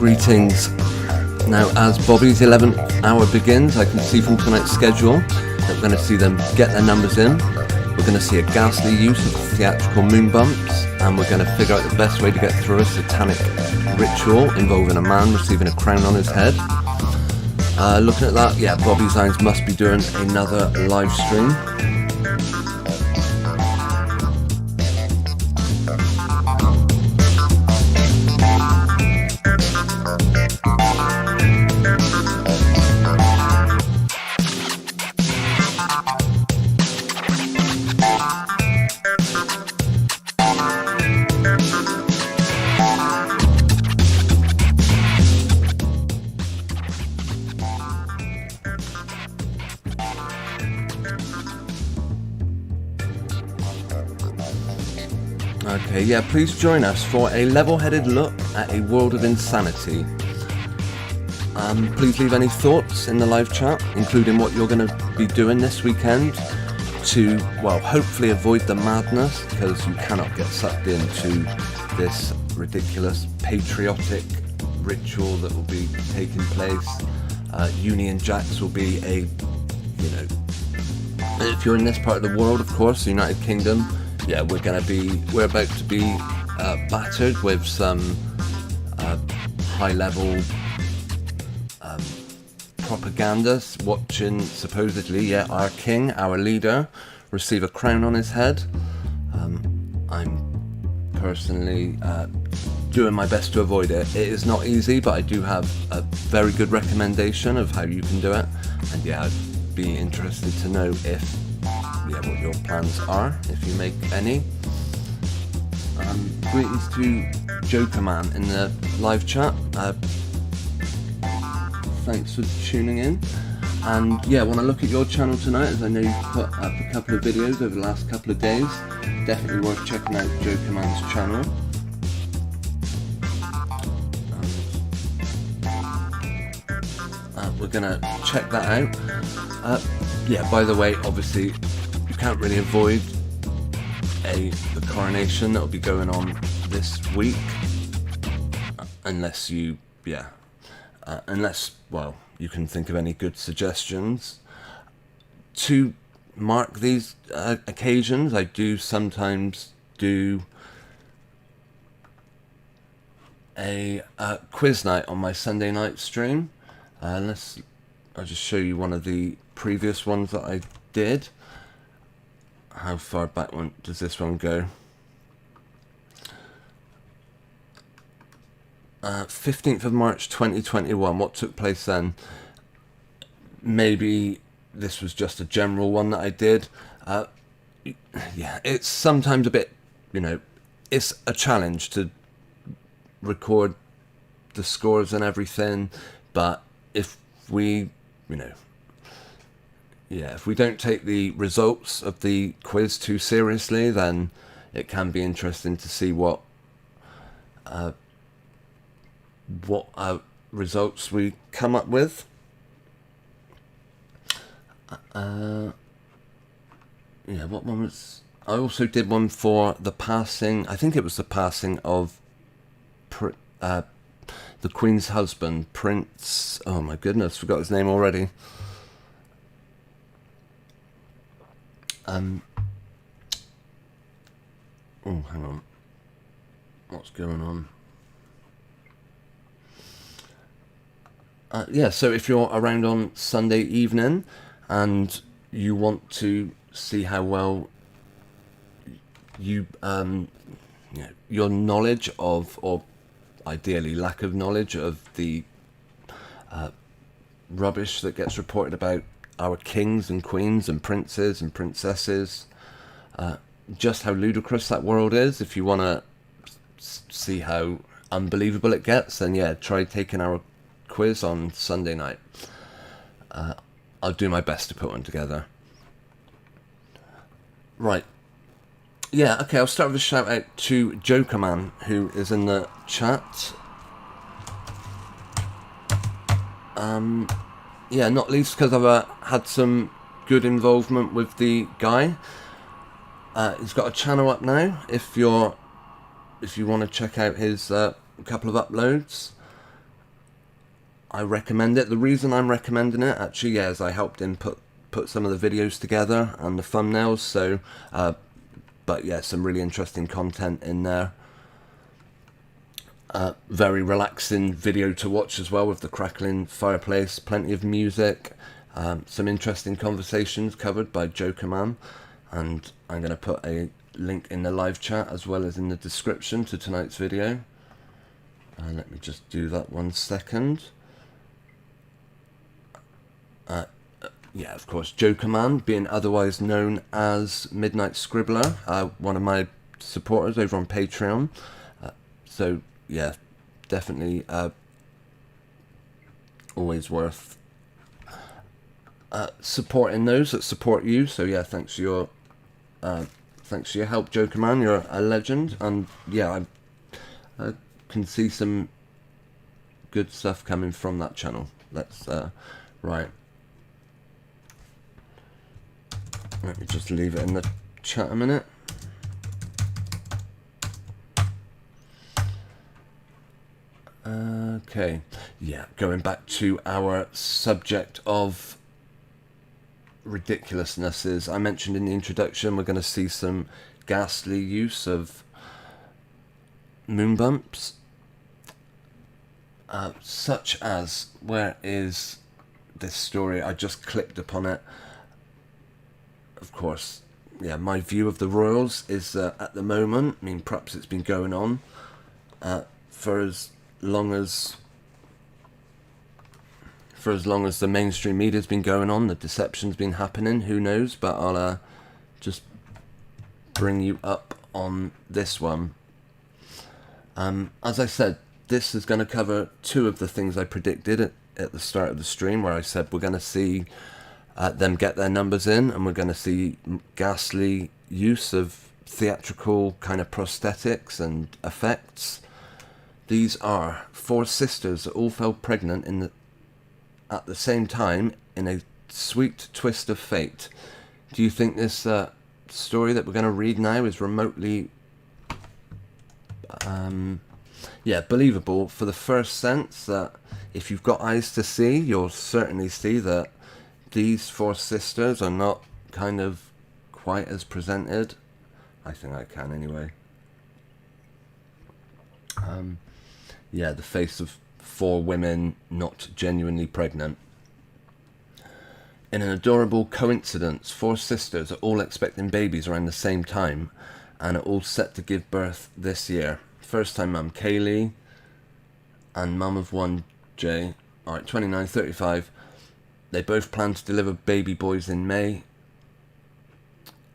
Greetings. Now, as Bobby's 11th hour begins, I can see from tonight's schedule that we're going to see them get their numbers in. We're going to see a ghastly use of theatrical moon bumps, and we're going to figure out the best way to get through a satanic ritual involving a man receiving a crown on his head. Looking at that, yeah, Bobby Zines must be doing another live stream. Okay, yeah, please join us for a level-headed look at a world of insanity. Please leave any thoughts in the live chat, including what you're going to be doing this weekend to, well, hopefully avoid the madness, because you cannot get sucked into this ridiculous patriotic ritual that will be taking place. Union Jacks will be a, if you're in this part of the world, of course, the United Kingdom, yeah, we're about to be battered with some high-level propaganda, watching supposedly, yeah, our king, our leader, receive a crown on his head. I'm personally doing my best to avoid it. It is not easy, but I do have a very good recommendation of how you can do it. And yeah, I'd be interested to know what your plans are, if you make any. Greetings to Joker Man in the live chat. Thanks for tuning in. And yeah, when I look at your channel tonight, as I know you've put up a couple of videos over the last couple of days, definitely worth checking out Joker Man's channel. We're gonna check that out. Yeah, by the way, obviously you can't really avoid the coronation that will be going on this week, unless you can think of any good suggestions. To mark these occasions, I do sometimes do a quiz night on my Sunday night stream. I'll just show you one of the previous ones that I did. How far back does this one go? 15th of March 2021. What took place then? Maybe this was just a general one that I did. Yeah, it's sometimes a bit, it's a challenge to record the scores and everything, but if we don't take the results of the quiz too seriously, then it can be interesting to see what results we come up with. What one was? I also did one for the passing. I think it was the passing of the Queen's husband, Prince. Oh my goodness, forgot his name already. Oh, hang on. What's going on? So if you're around on Sunday evening and you want to see how well your knowledge of, or ideally lack of knowledge of, the rubbish that gets reported about our kings and queens and princes and princesses, just how ludicrous that world is, if you want to see how unbelievable it gets, then yeah, try taking our quiz on Sunday night. I'll do my best to put one together. Right. Yeah, okay, I'll start with a shout out to Joker Man, who is in the chat. Yeah, not least because I've had some good involvement with the guy. He's got a channel up now, if you want to check out his couple of uploads. I recommend it. The reason I'm recommending it, actually, yeah, is I helped him put some of the videos together and the thumbnails. So, but yeah, some really interesting content in there. Very relaxing video to watch as well, with the crackling fireplace, plenty of music, some interesting conversations covered by Joker Man, and I'm going to put a link in the live chat as well as in the description to tonight's video. Let me just do that 1 second. Yeah, of course, Joker Man, being otherwise known as Midnight Scribbler, one of my supporters over on Patreon. So yeah, definitely always worth supporting those that support you. So yeah, thanks for your help, Joker Man. You're a legend, and yeah, I can see some good stuff coming from that channel. Let's right. Let me just leave it in the chat a minute. Okay, yeah, going back to our subject of ridiculousnesses. I mentioned in the introduction we're going to see some ghastly use of moon bumps, such as, where is this story? I just clicked upon it. Of course, yeah, my view of the royals is at the moment, I mean, perhaps it's been going on for as long as the mainstream media's been going on, the deception's been happening, who knows, but I'll just bring you up on this one. As I said, this is going to cover two of the things I predicted at the start of the stream, where I said we're going to see them get their numbers in, and we're going to see ghastly use of theatrical kind of prosthetics and effects. These are four sisters that all fell pregnant at the same time in a sweet twist of fate. Do you think this story that we're going to read now is remotely believable, for the first sense that if you've got eyes to see, you'll certainly see that these four sisters are not kind of quite as presented. I think I can anyway. Yeah, the face of four women not genuinely pregnant. In an adorable coincidence, four sisters are all expecting babies around the same time and are all set to give birth this year. First time mum Kaylee and mum of one Jay, alright, 29, 35. They both plan to deliver baby boys in May.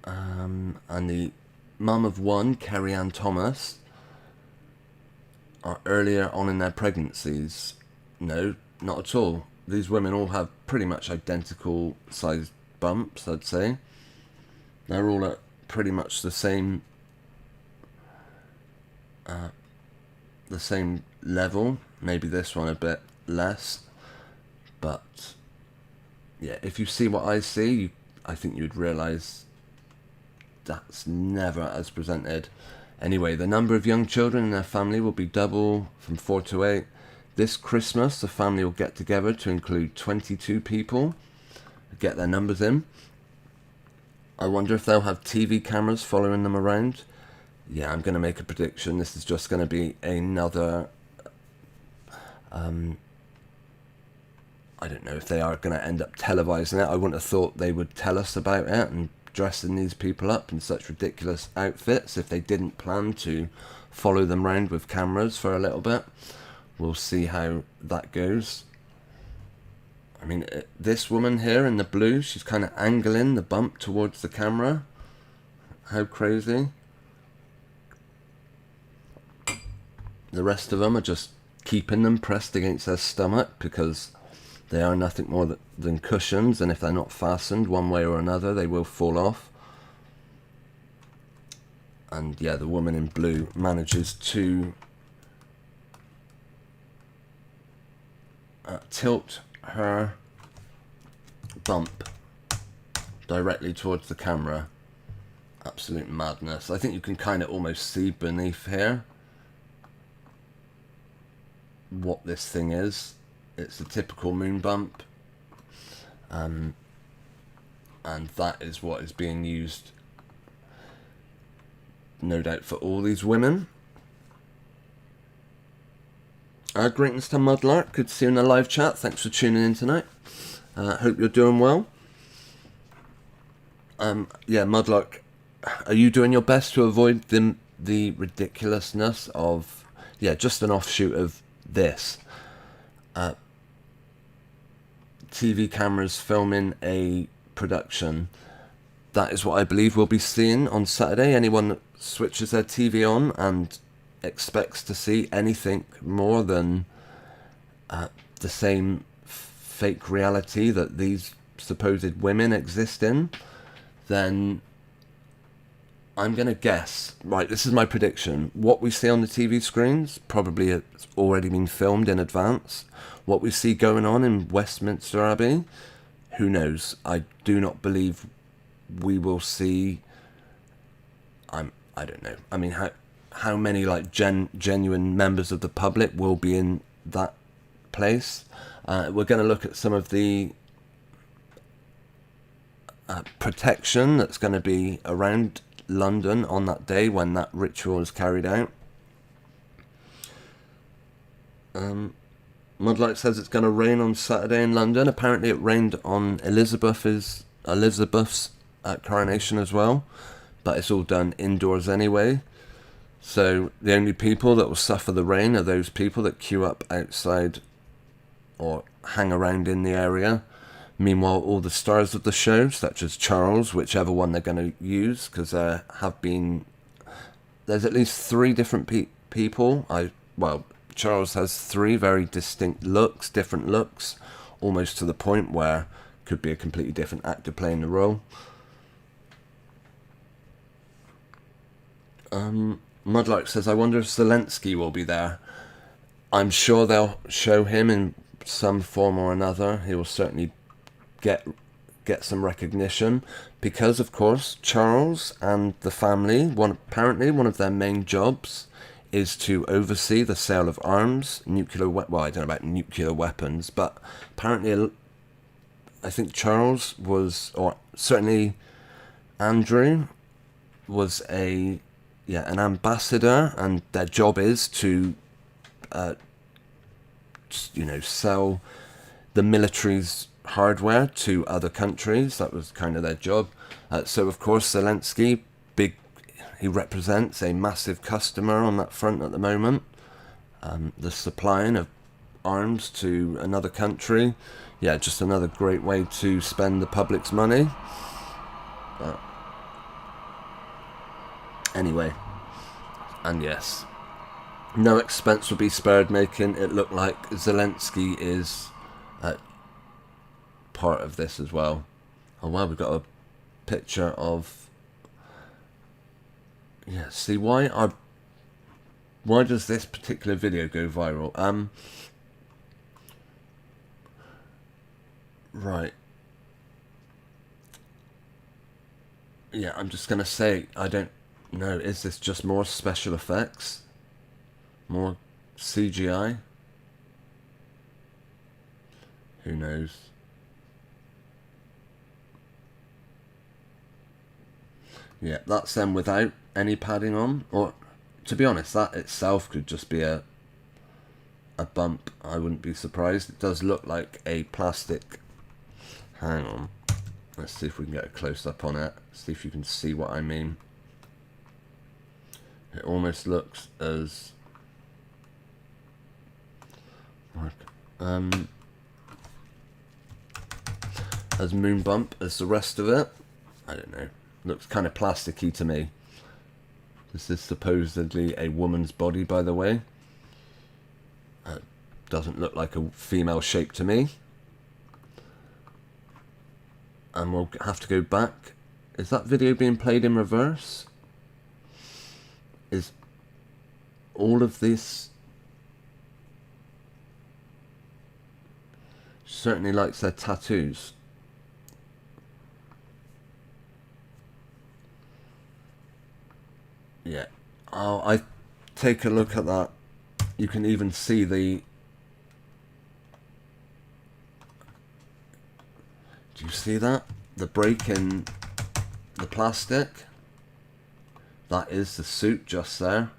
And the mum of one, Carrie Ann Thomas, are earlier on in their pregnancies. No, not at all. These women all have pretty much identical sized bumps, I'd say. They're all at pretty much the same level. Maybe this one a bit less, but yeah, if you see what I see, I think you'd realise that's never as presented. Anyway, the number of young children in their family will be double, from 4 to 8. This Christmas, the family will get together to include 22 people, get their numbers in. I wonder if they'll have TV cameras following them around. Yeah, I'm going to make a prediction. This is just going to be another... I don't know if they are going to end up televising it. I wouldn't have thought they would tell us about it and dressing these people up in such ridiculous outfits if they didn't plan to follow them around with cameras for a little bit. We'll see how that goes. I mean, this woman here in the blue, she's kind of angling the bump towards the camera. How crazy. The rest of them are just keeping them pressed against their stomach because they are nothing more than cushions, and if they're not fastened one way or another, they will fall off. And yeah, the woman in blue manages to tilt her bump directly towards the camera. Absolute madness. I think you can kind of almost see beneath here what this thing is. It's a typical moon bump. And that is what is being used, no doubt, for all these women. Greetings to Mudlark. Good to see you in the live chat. Thanks for tuning in tonight. Hope you're doing well. Yeah, Mudlark, are you doing your best to avoid the ridiculousness of, just an offshoot of this? TV cameras filming a production. That is what I believe we'll be seeing on Saturday. Anyone that switches their TV on and expects to see anything more than the same fake reality that these supposed women exist in, then I'm going to guess, right, this is my prediction. What we see on the TV screens probably has already been filmed in advance. What we see going on in Westminster Abbey, who knows? I do not believe we will see. I don't know. I mean, how many like genuine members of the public will be in that place? We're going to look at some of the protection that's going to be around London on that day when that ritual is carried out. Mudlight says it's going to rain on Saturday in London. Apparently it rained on Elizabeth's Coronation as well, but it's all done indoors anyway. So the only people that will suffer the rain are those people that queue up outside or hang around in the area. Meanwhile, all the stars of the show, such as Charles, whichever one they're going to use, because there's at least 3 different people. Charles has 3 very distinct looks, different looks, almost to the point where could be a completely different actor playing the role. Mudlark says, I wonder if Zelensky will be there. I'm sure they'll show him in some form or another. He will certainly get some recognition because, of course, Charles and the family, apparently one of their main jobs is to oversee the sale of arms, I don't know about nuclear weapons, but apparently I think Charles was, or certainly Andrew was an ambassador, and their job is to sell the military's hardware to other countries. That was kind of their job. So of course Zelensky, he represents a massive customer on that front at the moment. The supplying of arms to another country, just another great way to spend the public's money. Anyway, and yes, no expense will be spared making it look like Zelensky is part of this as well. Oh wow, we've got a picture of. See, why does this particular video go viral? Right. Yeah, I'm just gonna say, I don't know, is this just more special effects? More CGI? Who knows? Yeah, that's them without any padding on. Or, to be honest, that itself could just be a bump. I wouldn't be surprised. It does look like a plastic. Hang on. Let's see if we can get a close-up on it. See if you can see what I mean. It almost looks as moon bump as the rest of it. I don't know. Looks kind of plasticky to me. This is supposedly a woman's body, by the way. Doesn't look like a female shape to me. And we'll have to go back. Is that video being played in reverse? Is all of this... Certainly likes their tattoos. Yeah. Oh, I take a look at that. You can even see the Do you see that? The break in the plastic? That is the suit just there.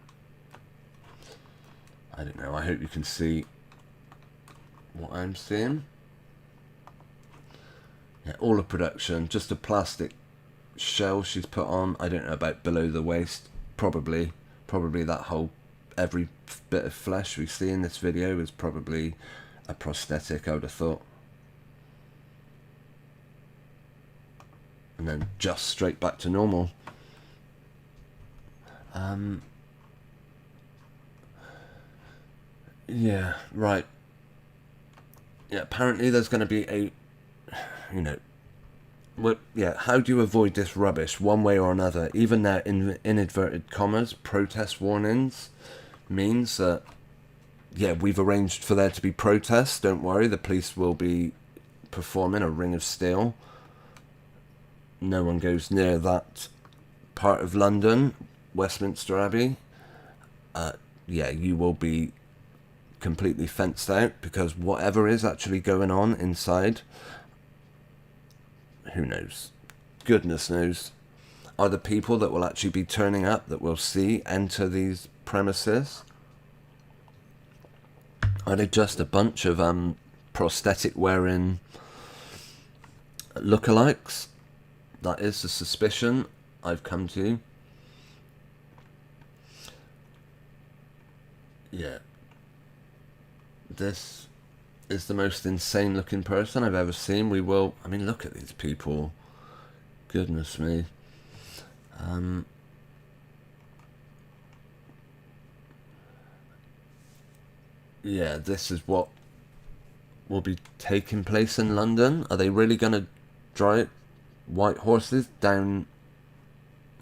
I don't know, I hope you can see what I'm seeing. Yeah, all of production, just a plastic shell she's put on. I don't know about below the waist. Probably that whole, every bit of flesh we see in this video is probably a prosthetic, I would have thought. And then just straight back to normal. Yeah, right. Yeah, apparently there's going to be a, you know, well, yeah, how do you avoid this rubbish one way or another? Even their in inverted commas protest warnings means that, yeah, we've arranged for there to be protests. Don't worry, the police will be performing a ring of steel. No one goes near that part of London, Westminster Abbey. Yeah, you will be completely fenced out, because whatever is actually going on inside, who knows? Goodness knows. Are the people that will actually be turning up, that we'll see enter these premises, are they just a bunch of prosthetic wearing lookalikes? That is the suspicion I've come to. Yeah. This is the most insane looking person I've ever seen. We will, I mean, look at these people. Goodness me. Yeah, this is what will be taking place in London. Are they really going to drive white horses down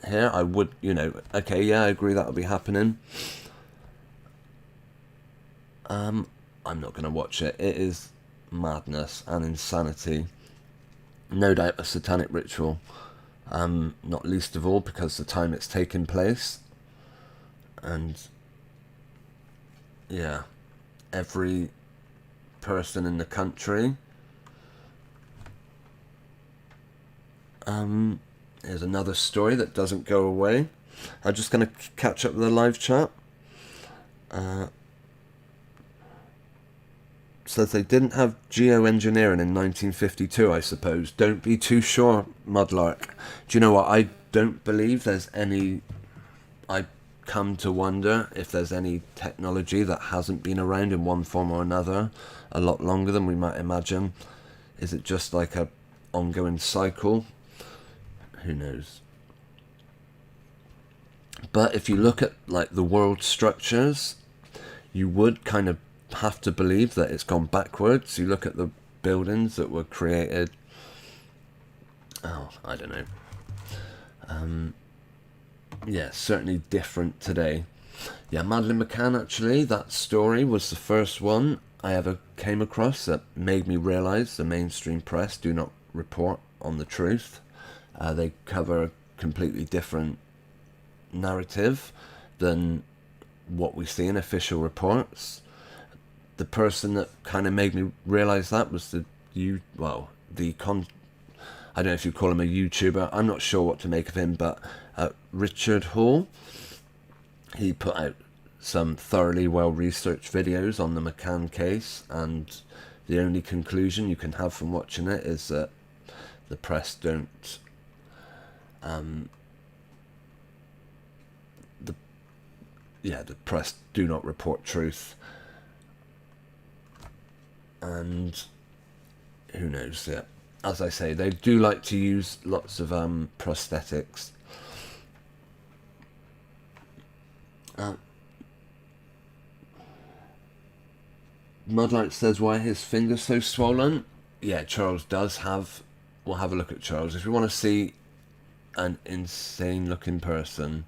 here? I would, you know, okay, yeah, I agree that'll be happening. I'm not going to watch it. It is madness and insanity. No doubt a satanic ritual. Not least of all because the time it's taking place. And yeah, every person in the country. Here's another story that doesn't go away. I'm just going to catch up with the live chat. Says they didn't have geoengineering in 1952, I suppose. Don't be too sure, Mudlark. Do you know what? I don't believe there's any... I come to wonder if there's any technology that hasn't been around in one form or another a lot longer than we might imagine. Is it just like a ongoing cycle? Who knows? But if you look at like the world structures, you would kind of have to believe that it's gone backwards. You look at the buildings that were created, I don't know, yeah, certainly different today. Yeah, Madeleine McCann, actually, that story was the first one I ever came across that made me realise the mainstream press do not report on the truth. They cover a completely different narrative than what we see in official reports. The person that kind of made me realise that was I don't know if you call him a YouTuber, I'm not sure what to make of him, but Richard Hall. He put out some thoroughly well-researched videos on the McCann case, and the only conclusion you can have from watching it is that the press don't... the press do not report truth. And who knows, yeah. As I say, they do like to use lots of prosthetics. Mudlight says, why his finger's so swollen? Yeah, Charles does have... We'll have a look at Charles. If you want to see an insane looking person...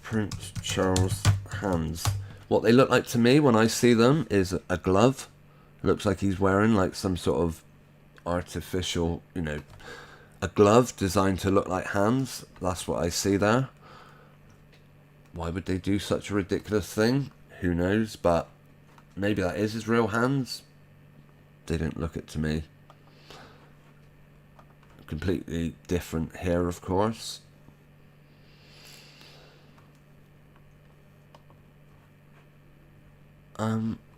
Prince Charles' hands. What they look like to me when I see them is a glove. Looks like he's wearing like some sort of artificial, you know, a glove designed to look like hands. That's what I see there. Why would they do such a ridiculous thing? Who knows, but maybe that is his real hands. they didn't look it to me. Completely different hair, of course.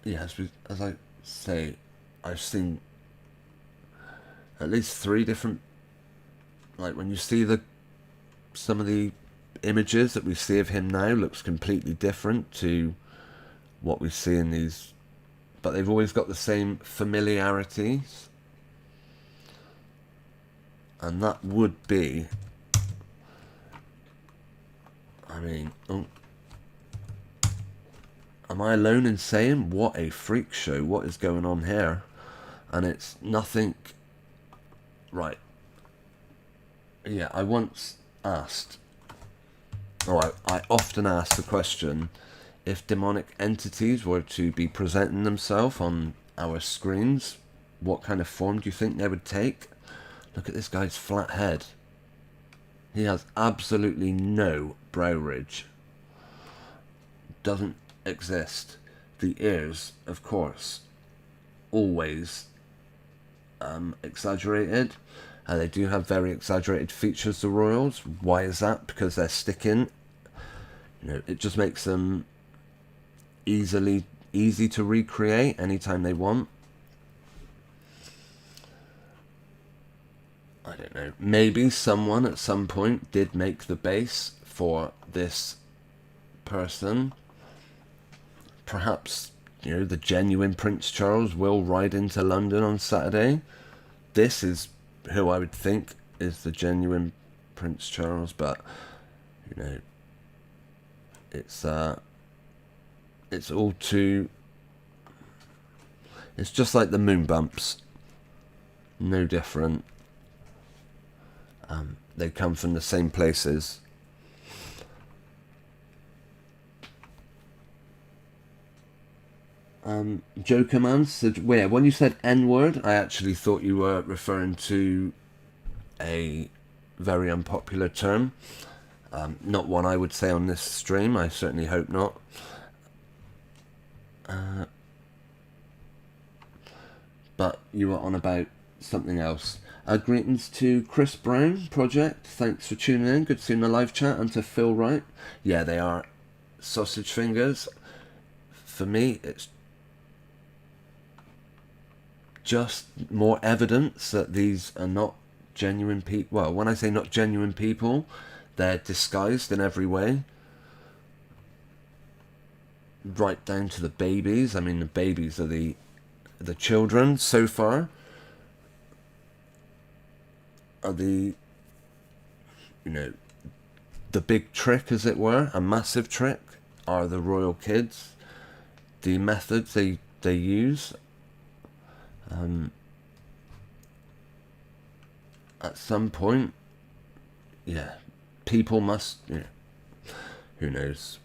Yeah, as I say, I've seen at least 3 different, like when you see some of the images that we see of him now looks completely different to what we see in these, but they've always got the same familiarities, and that would be, I mean, am I alone in saying what a freak show, what is going on here? And it's nothing, right, yeah, I once asked, or I often ask the question, if demonic entities were to be presenting themselves on our screens, what kind of form do you think they would take? Look at this guy's flat head. He has absolutely no brow ridge. Doesn't exist. The ears, of course, always exaggerated. They do have very exaggerated features, the royals. Why is that? Because they're sticking. You know, it just makes them easy to recreate anytime they want. I don't know. Maybe someone at some point did make the base for this person. Perhaps, you know, the genuine Prince Charles will ride into London on Saturday. This is who I would think is the genuine Prince Charles, but, you know, it's all too... It's just like the moon bumps. No different. They come from the same places. Joker Man said, "Where? When you said N-word, I actually thought you were referring to a very unpopular term. Not one I would say on this stream. I certainly hope not. But you were on about something else. Greetings to Chris Brown Project. Thanks for tuning in. Good to see you in the live chat. And to Phil Wright. Yeah, they are sausage fingers. For me, it's just more evidence that these are not genuine people. Well, when I say not genuine people, they're disguised in every way. Right down to the babies. I mean, the babies are the children so far. Are the, you know, the big trick, as it were, a massive trick, are the royal kids. The methods they use. At some point, yeah, people must, you know, who knows?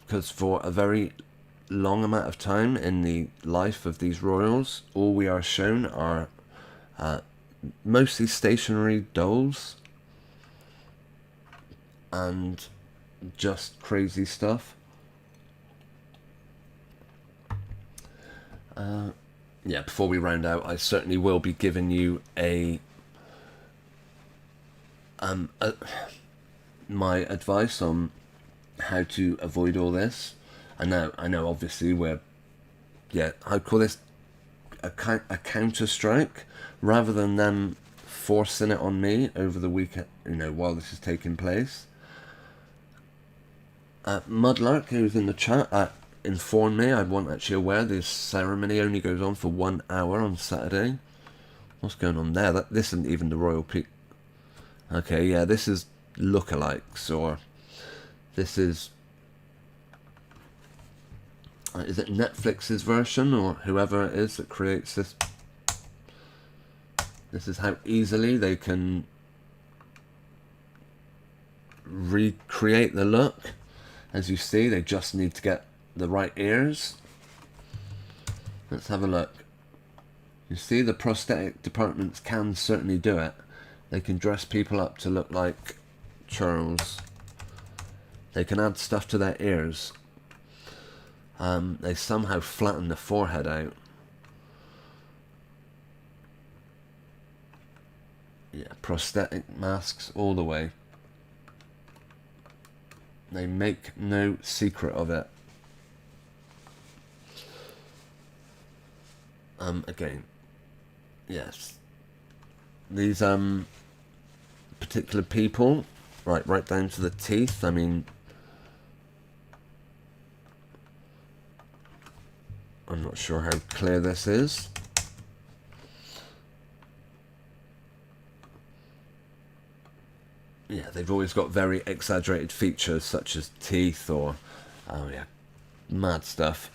Because for a very long amount of time in the life of these royals, all we are shown are mostly stationary dolls and just crazy stuff. Yeah, before we round out, I certainly will be giving you my advice on how to avoid all this. I know obviously I'd call this a counter-strike, rather than them forcing it on me over the weekend, you know, while this is taking place. Mudlark, who's in the chat, informed me, I wasn't actually aware, this ceremony only goes on for 1 hour on Saturday. What's going on there? This isn't even the royal peak. Okay, yeah, this is lookalikes, or this is it Netflix's version, or whoever it is that creates this? This is how easily they can recreate the look. As you see, they just need to get the right ears. Let's have a look. You see, the prosthetic departments can certainly do it. They can dress people up to look like Charles. They can add stuff to their ears. They somehow flatten the forehead out. Yeah, prosthetic masks all the way. They make no secret of it. Again, yes. These particular people, right down to the teeth. I mean, I'm not sure how clear this is. Yeah, they've always got very exaggerated features such as teeth or, oh yeah, mad stuff.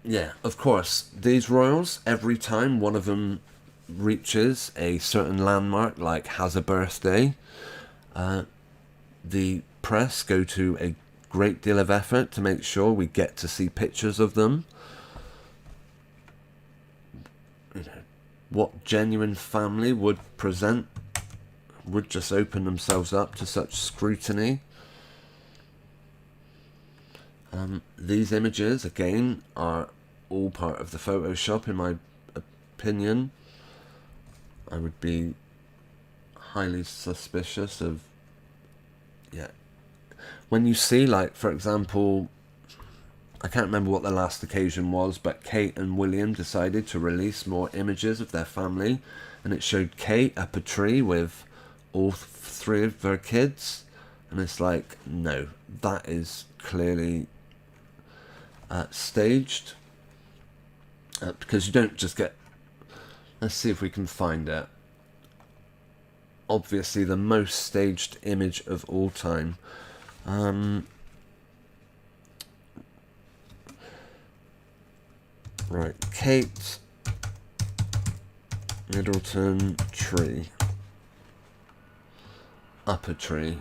Yeah, of course, these royals, every time one of them reaches a certain landmark, like has a birthday, the press go to a great deal of effort to make sure we get to see pictures of them. You know, what genuine family would just open themselves up to such scrutiny? These images, again, are all part of the Photoshop, in my opinion. I would be highly suspicious of, yeah. When you see, like, for example, I can't remember what the last occasion was, but Kate and William decided to release more images of their family, and it showed Kate up a tree with all three of her kids, and it's like, no, that is clearly staged, because you don't just get, let's see if we can find it, obviously the most staged image of all time. Right, Kate Middleton tree, up a tree.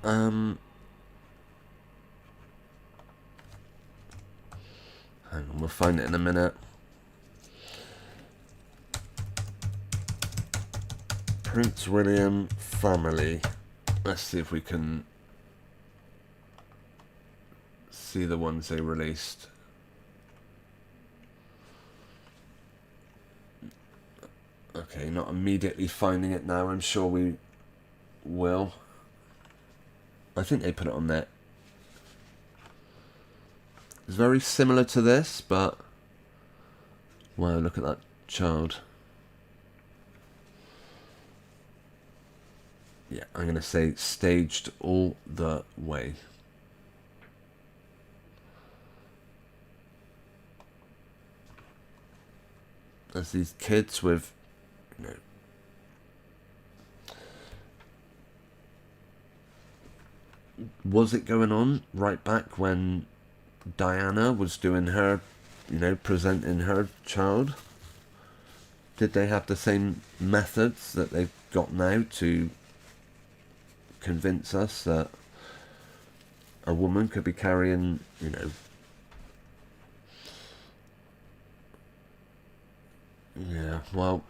Hang on, we'll find it in a minute. Prince William family. Let's see if we can see the ones they released. Okay, not immediately finding it now. I'm sure we will. I think they put it on there. It's very similar to this, but wow, look at that child. Yeah, I'm going to say staged all the way. There's these kids with, you know, was it going on right back when Diana was doing her, you know, presenting her child? Did they have the same methods that they've got now to convince us that a woman could be carrying, you know, yeah, well,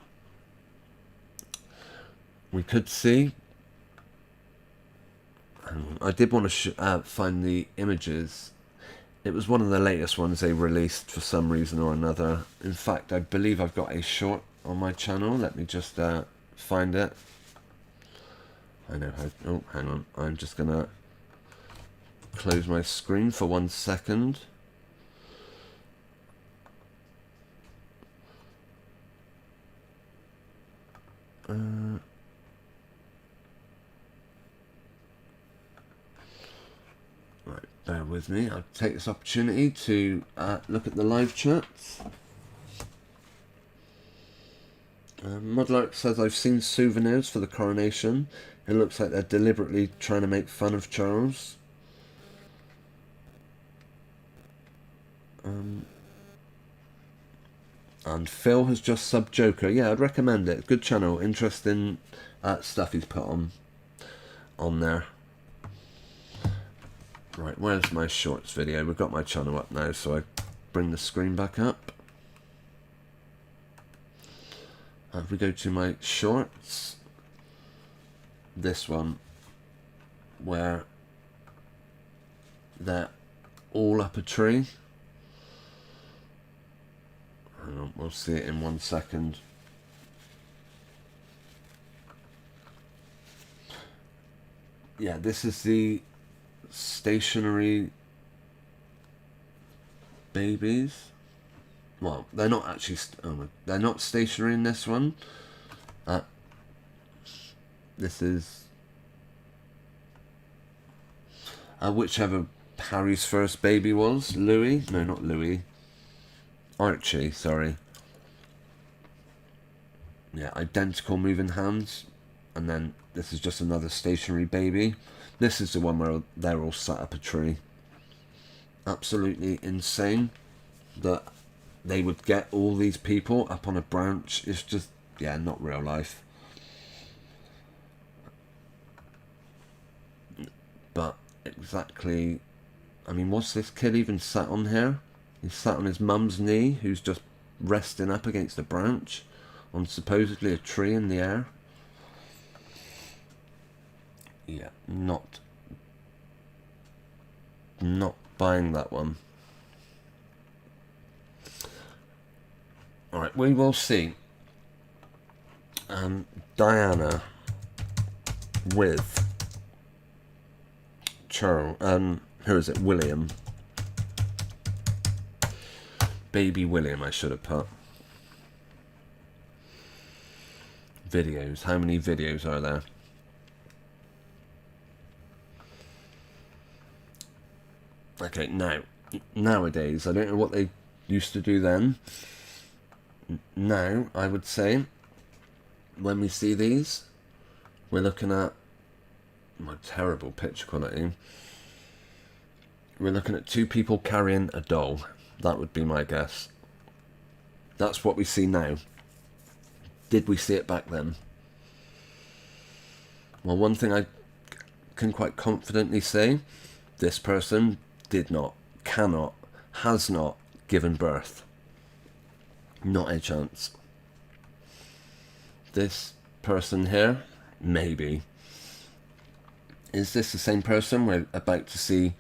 we could see. I did want to find the images. It was one of the latest ones they released for some reason or another. In fact, I believe I've got a short on my channel. Let me just find it. I know how. Oh, hang on. I'm just gonna close my screen for 1 second. Right, bear with me. I'll take this opportunity to look at the live chats. Mudlark says, I've seen souvenirs for the coronation. It looks like they're deliberately trying to make fun of Charles. And Phil has just subbed Joker. Yeah, I'd recommend it. Good channel. Interesting stuff he's put on there. Right, where's my shorts video? We've got my channel up now, so I bring the screen back up. If we go to my shorts, this one, where they're all up a tree. Hang on, we'll see it in 1 second. Yeah, this is the stationary babies. Well, they're not actually they're not stationary in this one. This is whichever Harry's first baby was. Louis? No, not Louis. Archie, sorry. Yeah, identical moving hands. And then this is just another stationary baby. This is the one where they're all sat up a tree. Absolutely insane that they would get all these people up on a branch. It's just, yeah, not real life. But exactly, I mean, what's this kid even sat on here? He's sat on his mum's knee, who's just resting up against a branch on supposedly a tree in the air. Yeah, not buying that one. Alright, we will see. Diana with Charles, who is it? William. Baby William, I should have put. Videos. How many videos are there? Okay, nowadays, I don't know what they used to do then. Now, I would say, when we see these, we're looking at my terrible picture quality. We're looking at two people carrying a doll. That would be my guess. That's what we see now. Did we see it back then? Well, one thing I can quite confidently say, this person did not, cannot, has not given birth. Not a chance. This person here, maybe. Is this the same person we're about to see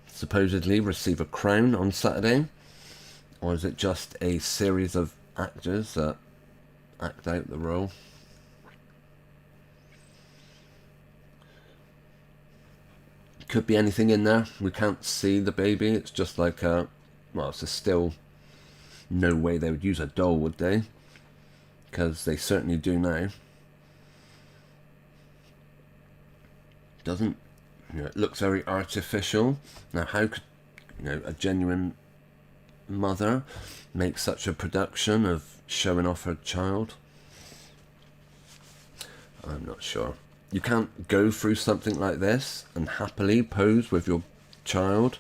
supposedly receive a crown on Saturday? Or is it just a series of actors that act out the role? Could be anything in there. We can't see the baby. It's just like a, well, it's a still. No way they would use a doll, would they? Because they certainly do now. Doesn't, it looks very artificial. Now, how could, a genuine mother make such a production of showing off her child? I'm not sure. You can't go through something like this and happily pose with your child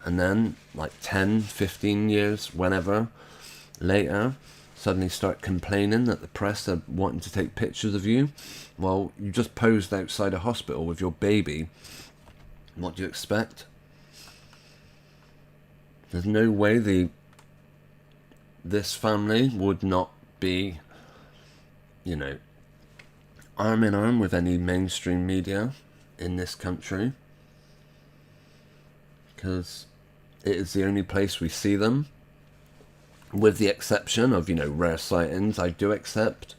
and then, like 10, 15 years, whenever, later, suddenly start complaining that the press are wanting to take pictures of you. Well, you just posed outside a hospital with your baby. What do you expect? There's no way this family would not be, arm in arm with any mainstream media in this country. Because it is the only place we see them. With the exception of, rare sightings, I do accept.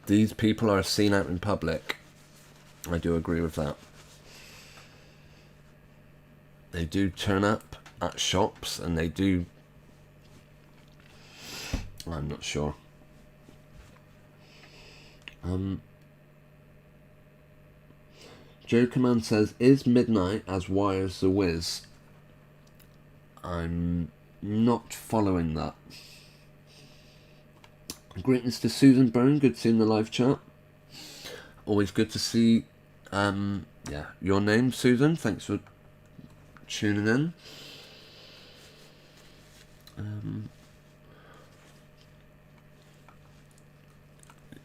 These people are seen out in public. I do agree with that. They do turn up at shops and they do... I'm not sure. Joe Command says, is Midnight as wire as The Wiz? I'm not following that. Greetings to Susan Byrne, good to see you in the live chat. Always good to see your name, Susan. Thanks for tuning in.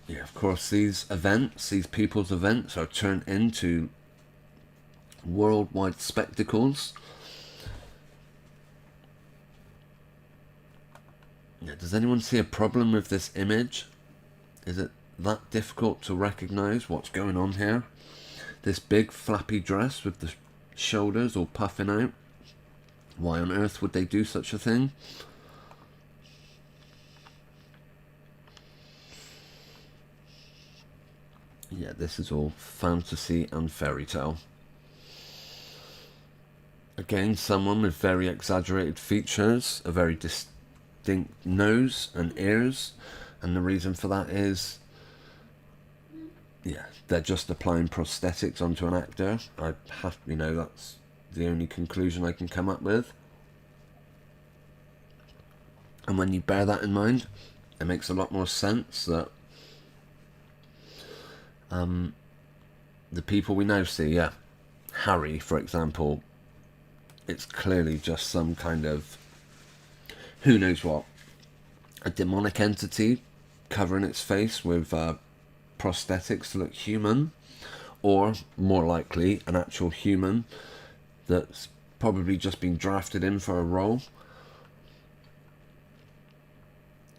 Of course, these people's events are turned into worldwide spectacles. Does anyone see a problem with this image? Is it that difficult to recognise what's going on here? This big flappy dress with the shoulders all puffing out. Why on earth would they do such a thing? Yeah, this is all fantasy and fairy tale. Again, someone with very exaggerated features, a very distinct nose and ears, and the reason for that is, yeah, they're just applying prosthetics onto an actor. I have, that's the only conclusion I can come up with. And when you bear that in mind, it makes a lot more sense that the people we now see, yeah, Harry, for example, it's clearly just some kind of, who knows what, a demonic entity covering its face with prosthetics to look human, or more likely an actual human that's probably just been drafted in for a role.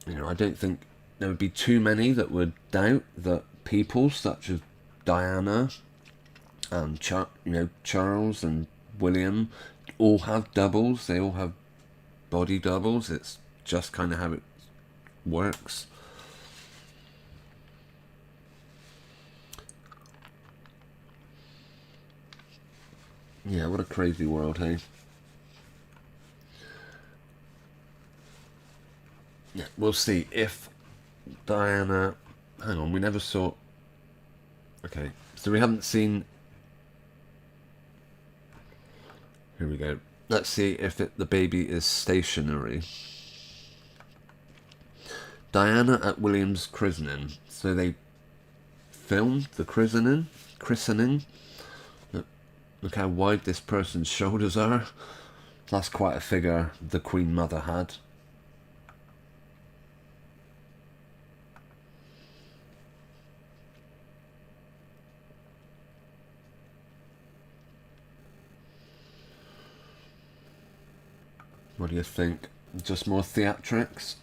I don't think there would be too many that would doubt that people such as Diana and Charles and William all have doubles. They all have body doubles. It's just kind of how it works. Yeah, what a crazy world, hey? Yeah, we'll see if Diana... Hang on, we never saw... Okay, so we haven't seen... Here we go. Let's see if the baby is stationary. Diana at William's christening. So they filmed the christening. Look how wide this person's shoulders are. That's quite a figure the Queen Mother had. What do you think? Just more theatrics?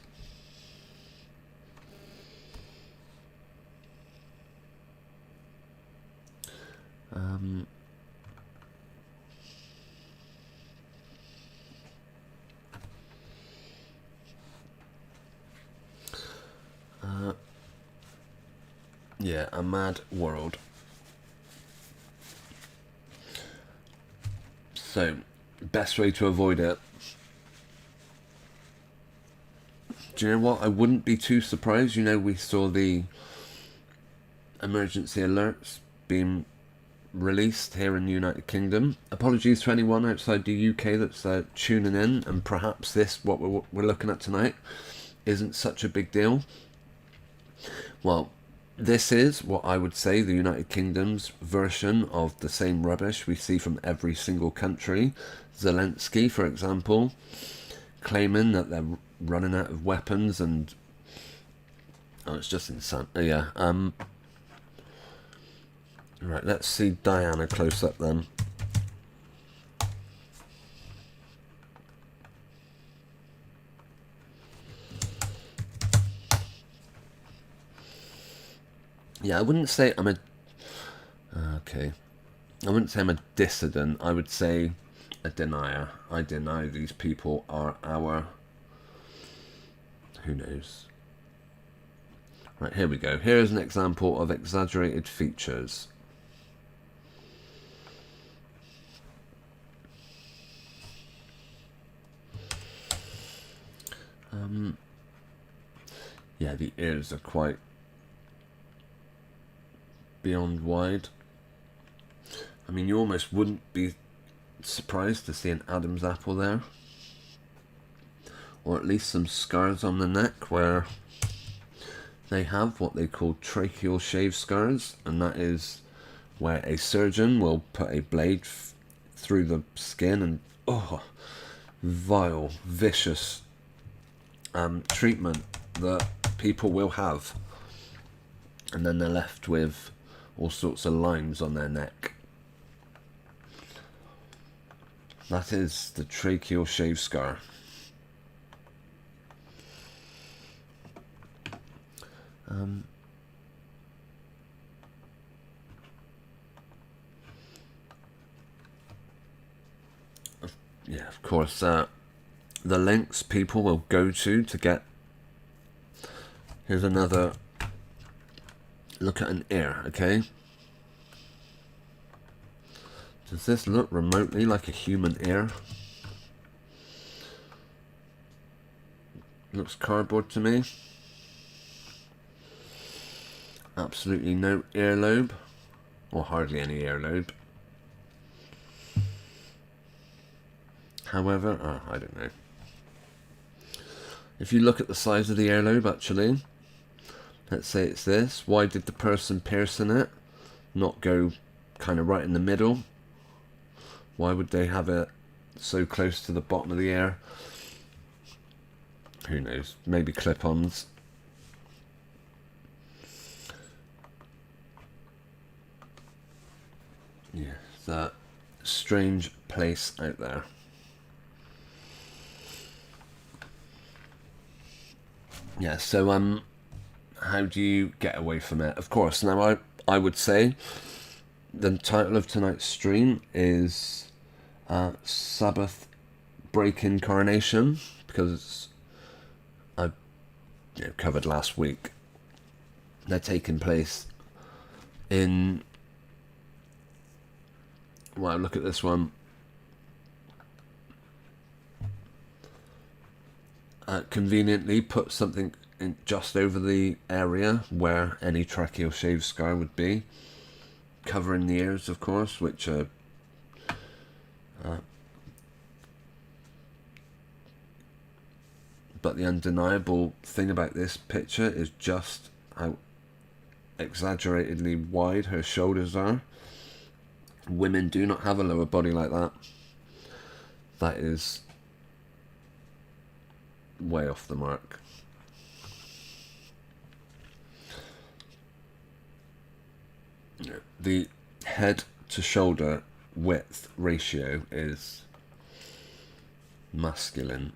Yeah, a mad world. So, best way to avoid it. Do you know what? I wouldn't be too surprised. We saw the emergency alerts being released here in the United Kingdom. Apologies to anyone outside the UK that's tuning in, and perhaps what we're looking at tonight isn't such a big deal. Well, this is what I would say the United Kingdom's version of the same rubbish we see from every single country. Zelensky, for example, claiming that they're running out of weapons and... Oh, it's just insane. Yeah. Right, let's see Diana close up then. Yeah, I wouldn't say I'm a... Okay. I wouldn't say I'm a dissident. I would say a denier. I deny these people are our... Who knows? Right, here we go. Here is an example of exaggerated features. Yeah, the ears are quite beyond wide. I mean, you almost wouldn't be surprised to see an Adam's apple there. Or at least some scars on the neck where they have what they call tracheal shave scars, and that is where a surgeon will put a blade through the skin and vile, vicious treatment that people will have, and then they're left with all sorts of lines on their neck. That is the tracheal shave scar. Yeah, of course, the links people will go to get... Here's another look at an ear, okay? Does this look remotely like a human ear? Looks cardboard to me. Absolutely no earlobe, or hardly any earlobe. However, I don't know. If you look at the size of the earlobe, actually, let's say it's this. Why did the person piercing it not go kind of right in the middle? Why would they have it so close to the bottom of the ear? Who knows? Maybe clip-ons. Yeah, it's a strange place out there. Yeah, so how do you get away from it? Of course, now I would say the title of tonight's stream is Sabbath Break-In Coronation, because I covered last week. They're taking place in... Wow, look at this one. Conveniently put something in just over the area where any tracheal shave scar would be, covering the ears, of course, which but the undeniable thing about this picture is just how exaggeratedly wide her shoulders are. Women do not have a lower body like that. That is way off the mark. The head to shoulder width ratio is masculine.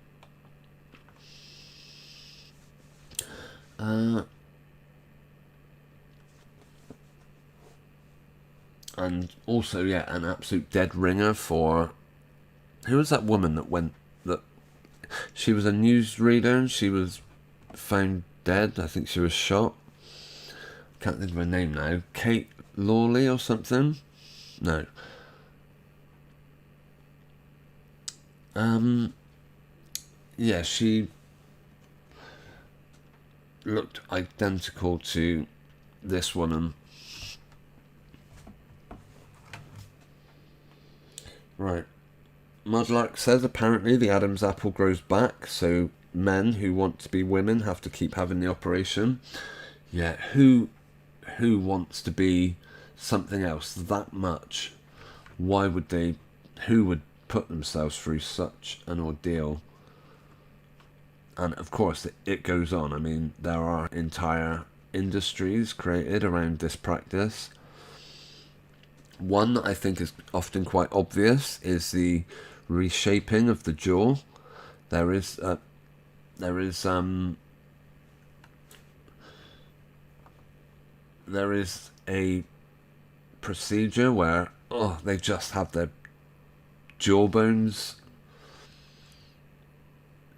And also, yeah, an absolute dead ringer for... Who was that woman that went... that she was a newsreader and she was found dead? I think she was shot. Can't think of her name now. Kate Lawley or something? No. Yeah, she looked identical to this woman. Right. Mudlark says apparently the Adam's apple grows back, so men who want to be women have to keep having the operation. Yeah, who wants to be something else that much? Why would they... Who would put themselves through such an ordeal? And of course it goes on. I mean, there are entire industries created around this practice. One that I think is often quite obvious is the reshaping of the jaw. There is a procedure where they just have their jawbones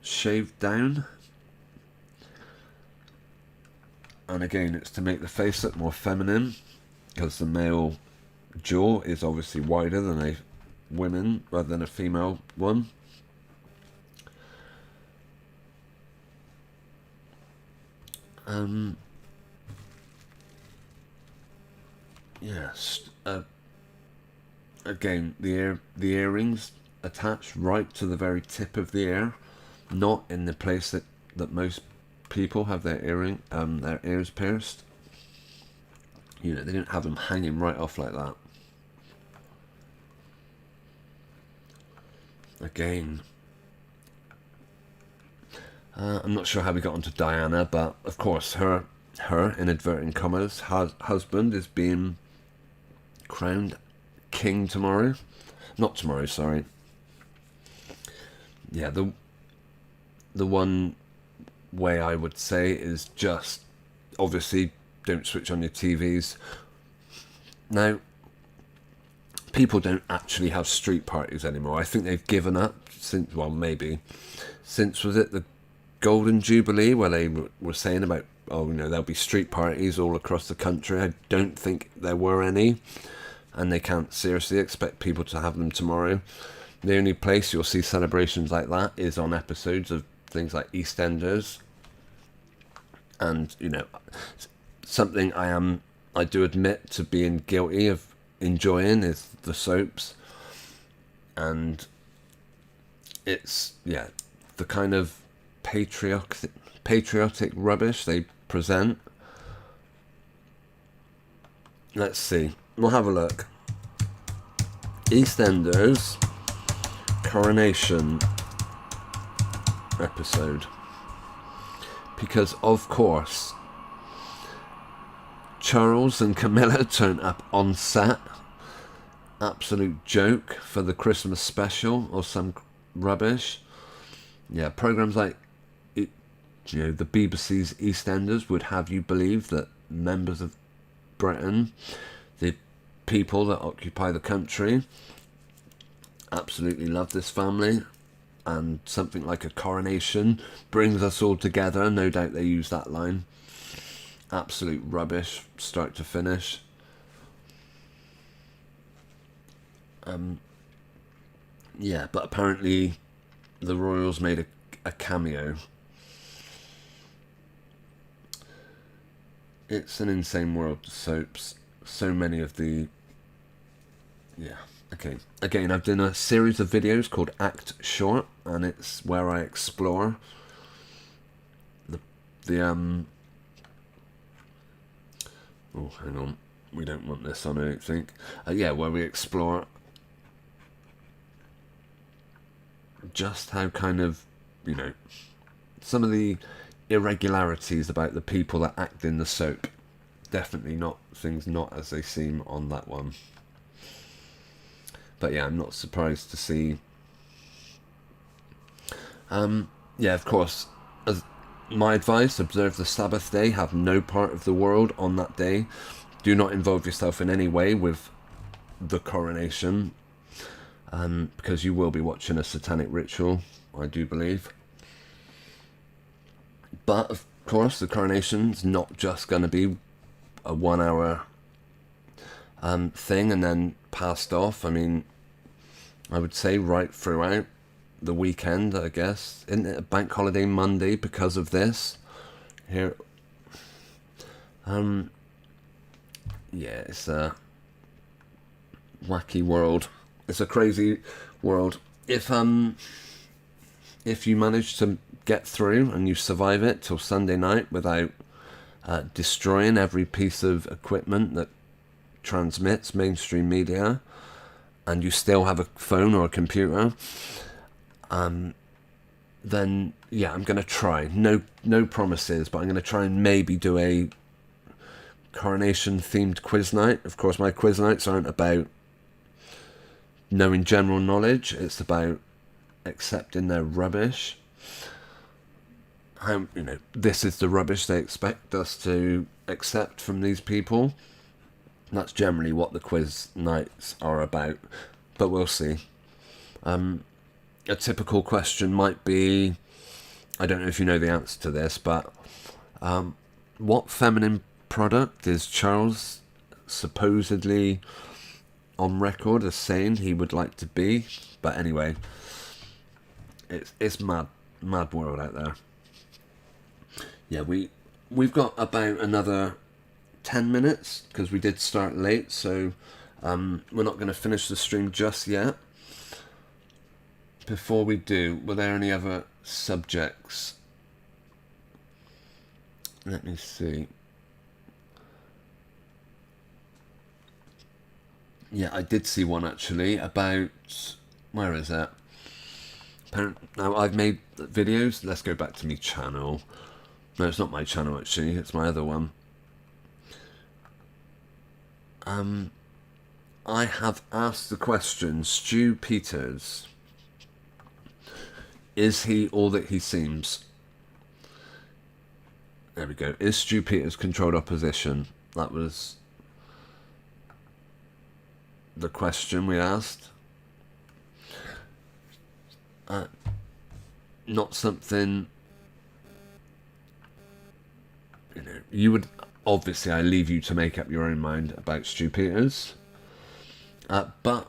shaved down, and again it's to make the face look more feminine, because the male jaw is obviously wider than a women rather than a female one. Yes. Again, the earrings attached right to the very tip of the ear, not in the place that most people have their their ears pierced. You know, they didn't have them hanging right off like that. Again, I'm not sure how we got onto Diana, but of course her in inverted commas husband is being crowned king tomorrow. Not tomorrow, sorry. Yeah, the one way I would say is just obviously don't switch on your TVs. Now, people don't actually have street parties anymore. I think they've given up since, well, maybe since, was it the Golden Jubilee, where they were saying about, oh, you know, there'll be street parties all across the country. I don't think there were any, and they can't seriously expect people to have them tomorrow. The only place you'll see celebrations like that is on episodes of things like EastEnders. And, you know, something I do admit to being guilty of enjoying is the soaps. And it's, yeah, the kind of patriotic rubbish they present. Let's see. We'll have a look. EastEnders Coronation episode. Because, of course, Charles and Camilla turn up on set. Absolute joke for the Christmas special or some rubbish. Yeah, programs like, you know, the BBC's EastEnders would have you believe that members of Britain, the people that occupy the country, absolutely love this family. And something like a coronation brings us all together. No doubt they use that line. Absolute rubbish, start to finish. Yeah, but apparently the royals made a cameo. It's an insane world, soaps. So many of the... Yeah. Okay, again, I've done a series of videos called Act Short, and it's where I explore the oh, hang on, we don't want this on, I don't think. Yeah, where we explore just how kind of, you know, some of the irregularities about the people that act in the soap. Definitely not things not as they seem on that one. But yeah, I'm not surprised to see. Yeah, of course, as my advice, observe the Sabbath day, have no part of the world on that day. Do not involve yourself in any way with the coronation, because you will be watching a satanic ritual, I do believe. But, of course, the coronation's not just going to be a 1 hour thing and then passed off. I mean, I would say right throughout the weekend, I guess. Isn't it a bank holiday Monday because of this? Here, yeah, it's a wacky world. It's a crazy world. If you manage to get through and you survive it till Sunday night without destroying every piece of equipment that transmits mainstream media, and you still have a phone or a computer, then yeah, I'm going to try. No promises, but I'm going to try and maybe do a coronation themed quiz night. Of course, my quiz nights aren't about knowing general knowledge, it's about accepting their rubbish. How, you know, this is the rubbish they expect us to accept from these people. That's generally what the quiz nights are about, but we'll see. A typical question might be, I don't know if you know the answer to this, but what feminine product is Charles supposedly on record as saying he would like to be? But anyway, it's mad world out there. Yeah, we've got about another 10 minutes because we did start late, so we're not going to finish the stream just yet. Before we do, were there any other subjects? Let me see. Yeah, I did see one actually about, where is it? Now I've made videos. Let's go back to my channel. No, it's not my channel actually, it's my other one. I have asked the question, Stu Peters, is he all that he seems? There we go. Is Stu Peters controlled opposition? That was the question we asked. Not something, you would, obviously I leave you to make up your own mind about Stu Peters. But,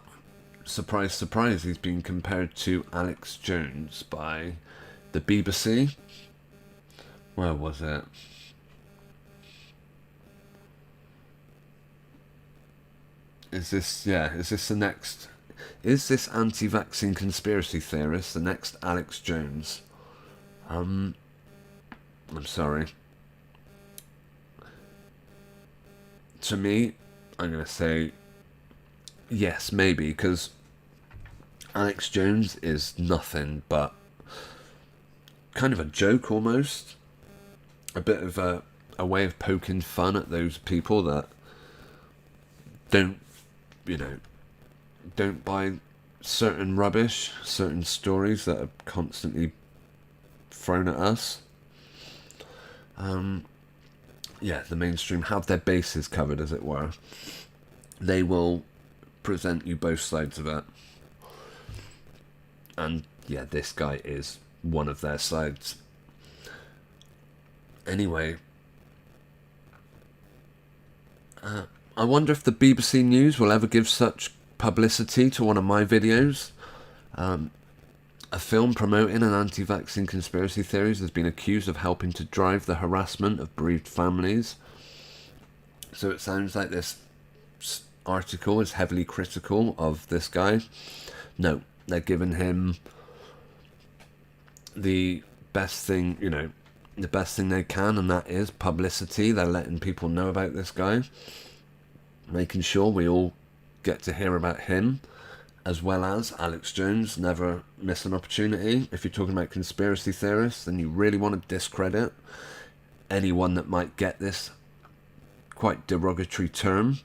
surprise, surprise, he's been compared to Alex Jones by the BBC. Where was it? Is this the next... Is this anti-vaccine conspiracy theorist the next Alex Jones? I'm sorry. To me, I'm going to say yes, maybe, because Alex Jones is nothing but kind of a joke almost. A bit of a way of poking fun at those people that don't buy certain rubbish, certain stories that are constantly thrown at us. The mainstream have their bases covered, as it were. They will present you both sides of it. And yeah, this guy is one of their sides. Anyway, I wonder if the BBC News will ever give such publicity to one of my videos. A film promoting an anti-vaccine conspiracy theories has been accused of helping to drive the harassment of bereaved families. So it sounds like this article is heavily critical of this guy. No, they're giving him the best thing, the best thing they can, and that is publicity. They're letting people know about this guy, making sure we all get to hear about him, as well as Alex Jones. Never miss an opportunity. If you're talking about conspiracy theorists, then you really want to discredit anyone that might get this quite derogatory term.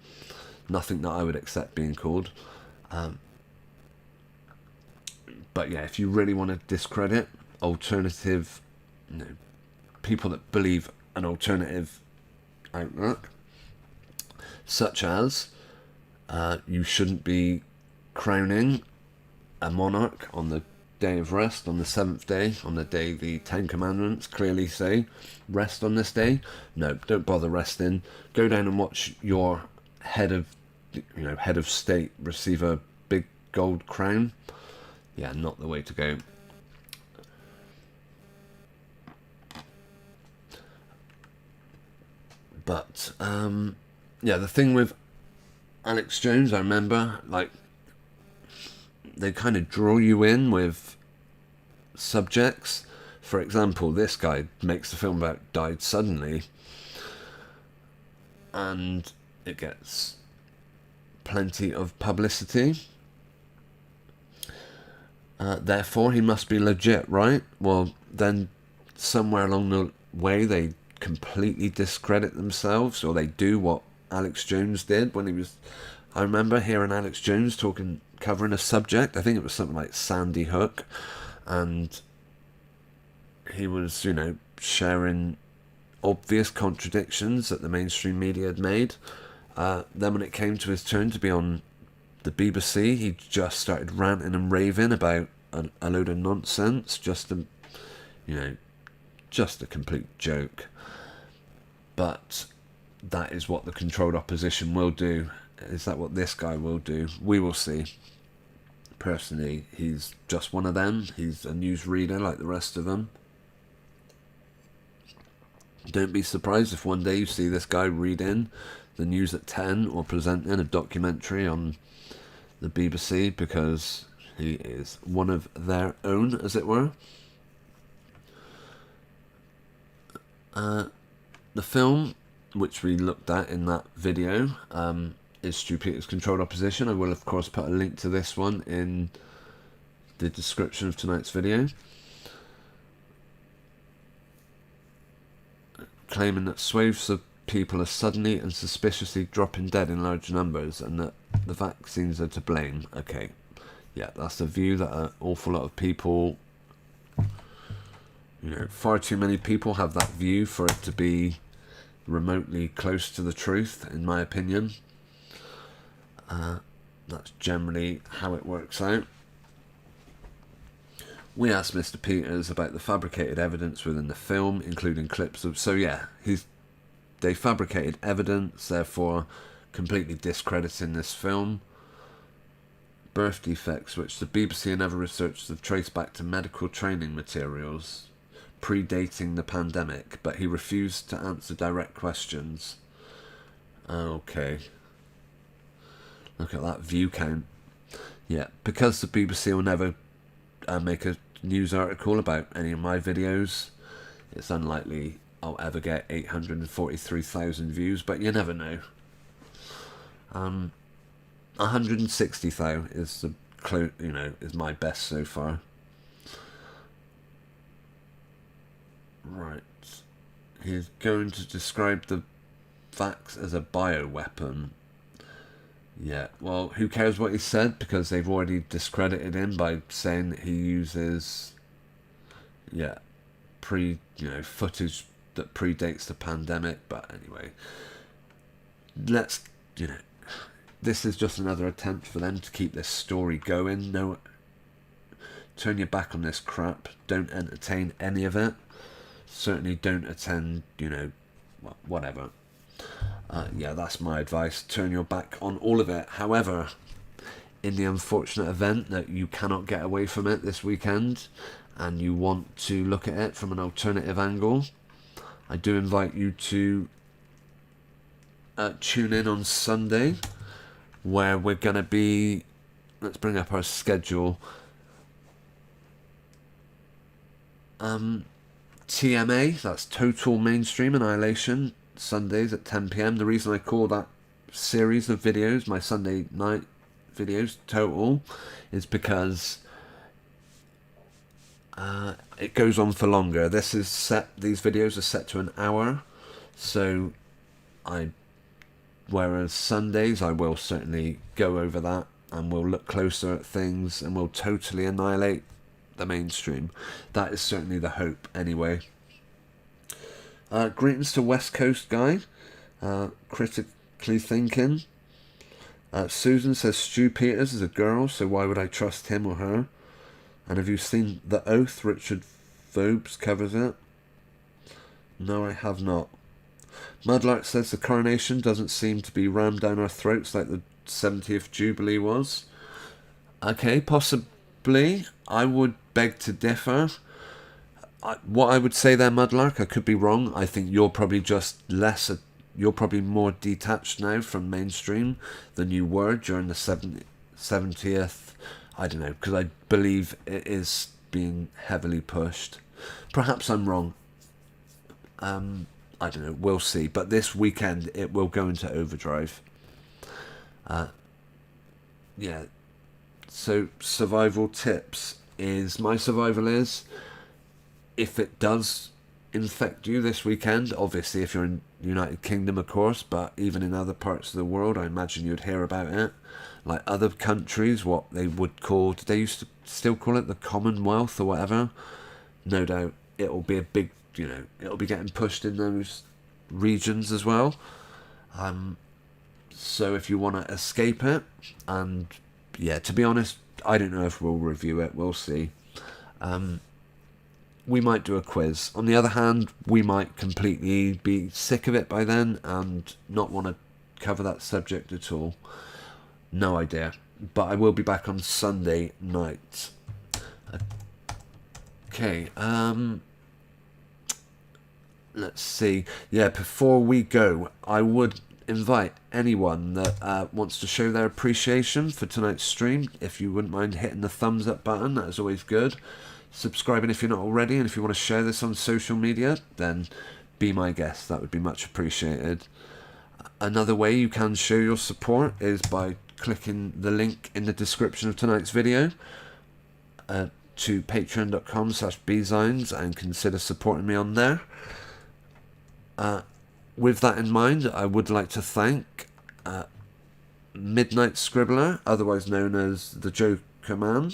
Nothing that I would accept being called. But yeah, if you really want to discredit alternative, people that believe an alternative outlook, such as you shouldn't be crowning a monarch on the day of rest, on the 7th day, on the day the 10 Commandments clearly say, rest on this day. No, don't bother resting. Go down and watch your head of state receive a big gold crown. Yeah, not the way to go. But the thing with Alex Jones, I remember, they kind of draw you in with subjects. For example, this guy makes the film about died suddenly, and it gets plenty of publicity. Therefore, he must be legit, right? Well, then somewhere along the way, they completely discredit themselves, or they do what Alex Jones did when he was... I remember hearing Alex Jones covering a subject. I think it was something like Sandy Hook, and he was, sharing obvious contradictions that the mainstream media had made. Then when it came to his turn to be on the BBC, he just started ranting and raving about a load of nonsense, just a complete joke. But that is what the controlled opposition will do. Is that what this guy will do? We will see. Personally, he's just one of them. He's a newsreader like the rest of them. Don't be surprised if one day you see this guy reading the news at 10 or presenting a documentary on the BBC, because he is one of their own, as it were. The film, which we looked at in that video, is Stu Peters' Controlled Opposition. I will, of course, put a link to this one in the description of tonight's video. Claiming that swathes of people are suddenly and suspiciously dropping dead in large numbers, and that the vaccines are to blame. Okay, yeah, that's a view that an awful lot of people, far too many people have that view for it to be remotely close to the truth, in my opinion. That's generally how it works out. We asked Mr. Peters about the fabricated evidence within the film, including clips of... So yeah, they fabricated evidence, therefore completely discrediting this film. Birth defects, which the BBC and other researchers have traced back to medical training materials predating the pandemic, but he refused to answer direct questions. Okay. Look at that view count. Yeah, because the BBC will never make a news article about any of my videos, it's unlikely I'll ever get 843,000 views, but you never know. 160,000 is is my best so far. Right. He's going to describe the vax as a bioweapon. Yeah, well, who cares what he said, because they've already discredited him by saying he uses, footage that predates the pandemic. But anyway, this is just another attempt for them to keep this story going. No, turn your back on this crap. Don't entertain any of it. Certainly don't attend, whatever. That's my advice. Turn your back on all of it. However, in the unfortunate event that you cannot get away from it this weekend and you want to look at it from an alternative angle, I do invite you to tune in on Sunday, where we're going to be... Let's bring up our schedule. TMA, that's Total Mainstream Annihilation, Sundays at 10 PM. The reason I call that series of videos, my Sunday night videos, Total, is because it goes on for longer. These videos are set to an hour, so whereas Sundays I will certainly go over that and we'll look closer at things and we'll totally annihilate the mainstream. That is certainly the hope anyway. Greetings to West Coast Guy, critically thinking. Susan says Stu Peters is a girl, so why would I trust him or her? And have you seen The Oath? Richard Phobes covers it. No, I have not. Mudlark says the Coronation doesn't seem to be rammed down our throats like the 70th Jubilee was. Okay, possibly. I would beg to differ. What I would say there, Mudlark, I could be wrong. I think you're probably you're probably more detached now from mainstream than you were during the 70th. I don't know, because I believe it is being heavily pushed. Perhaps I'm wrong. I don't know, we'll see. But this weekend it will go into overdrive. So survival tips is, my survival is, if it does infect you this weekend, obviously if you're in United Kingdom of course, but even in other parts of the world I imagine you'd hear about it. Like other countries, what they would call, did they used to still call it the Commonwealth or whatever? No doubt it'll be a big, it'll be getting pushed in those regions as well. So if you want to escape it, and to be honest, I don't know if we'll review it, we'll see. We might do a quiz. On the other hand, we might completely be sick of it by then and not want to cover that subject at all. No idea. But I will be back on Sunday night. Okay, let's see. Before we go, I would invite anyone that wants to show their appreciation for tonight's stream, if you wouldn't mind hitting the thumbs up button. That is always good. Subscribing if you're not already, and if you want to share this on social media, then be my guest. That would be much appreciated. Another way you can show your support is by clicking the link in the description of tonight's video to patreon.com/bzines and consider supporting me on there. With that in mind, I would like to thank Midnight Scribbler, otherwise known as the Joker Man,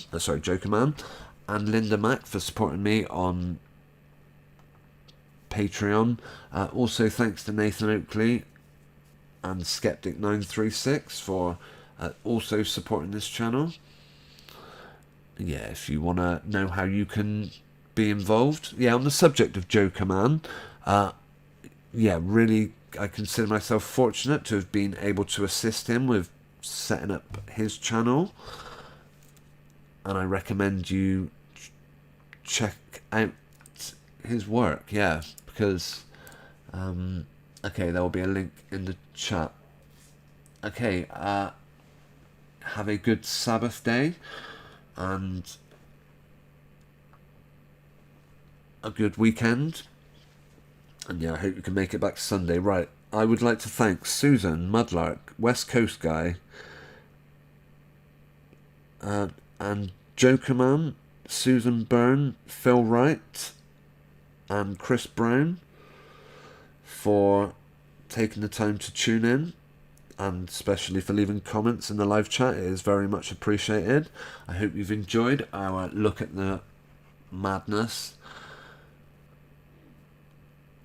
and Linda Mack for supporting me on Patreon. Also thanks to Nathan Oakley and Skeptic936 for also supporting this channel. Yeah, if you want to know how you can be involved. Yeah, on the subject of Joker Man, yeah, really, I consider myself fortunate to have been able to assist him with setting up his channel. And I recommend you check out his work, yeah, because, okay, there will be a link in the chat. Okay, have a good Sabbath day, and a good weekend. And yeah, I hope you can make it back Sunday. Right, I would like to thank Susan, Mudlark, West Coast Guy, and Jokerman, Susan Byrne, Phil Wright, and Chris Brown for taking the time to tune in, and especially for leaving comments in the live chat. It is very much appreciated. I hope you've enjoyed our look at the madness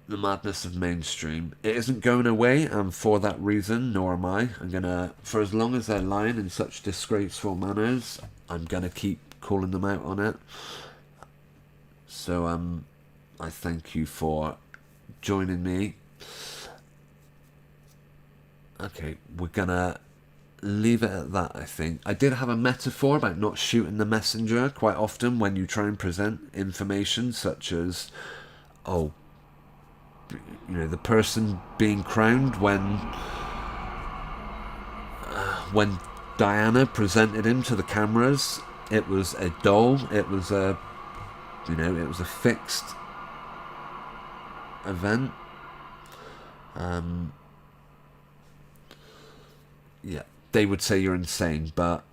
of mainstream. It isn't going away, and for that reason, nor am I. I'm gonna, for as long as they're lying in such disgraceful manners, I'm gonna keep calling them out on it. So I thank you for joining me. Okay, we're gonna leave it at that, I think. I did have a metaphor about not shooting the messenger. Quite often when you try and present information such as, oh, you know, the person being crowned when Diana presented him to the cameras, it was a doll, it was a, you know, it was a fixed event. Yeah, they would say you're insane, but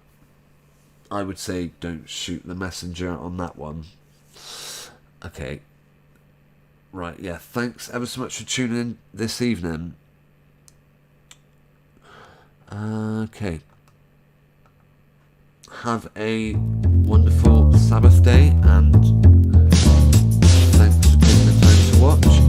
I would say don't shoot the messenger on that one. Okay. Right, yeah, thanks ever so much for tuning in this evening. Okay. Have a wonderful Sabbath day, and thanks for taking the time to watch.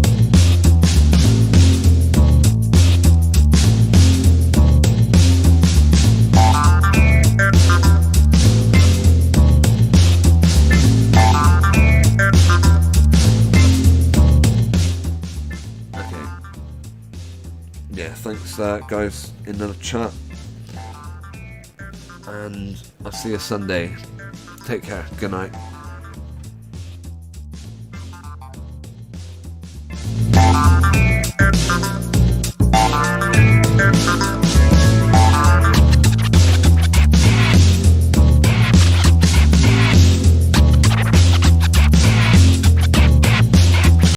Yeah, thanks guys in the chat, and I'll see you Sunday. Take care, good night.